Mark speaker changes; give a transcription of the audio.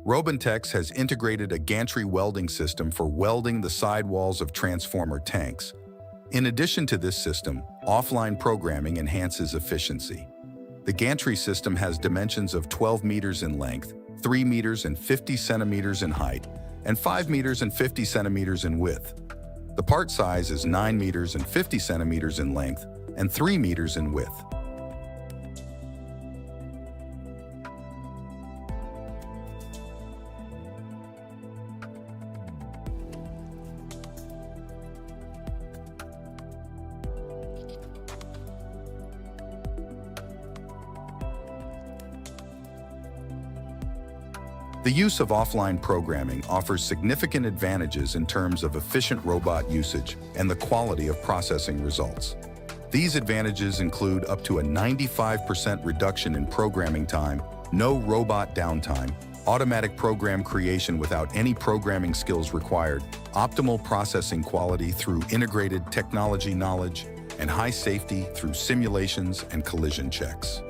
Speaker 1: Robentex has integrated a gantry welding system for welding the sidewalls of transformer tanks. In addition to this system, offline programming enhances efficiency. The gantry system has dimensions of 12 meters in length, 3 meters and 50 centimeters in height, and 5 meters and 50 centimeters in width. The part size is 9 meters and 50 centimeters in length and 3 meters in width. The use of offline programming offers significant advantages in terms of efficient robot usage and the quality of processing results. These advantages include up to a 95% reduction in programming time, no robot downtime, automatic program creation without any programming skills required, optimal processing quality through integrated technology knowledge, and high safety through simulations and collision checks.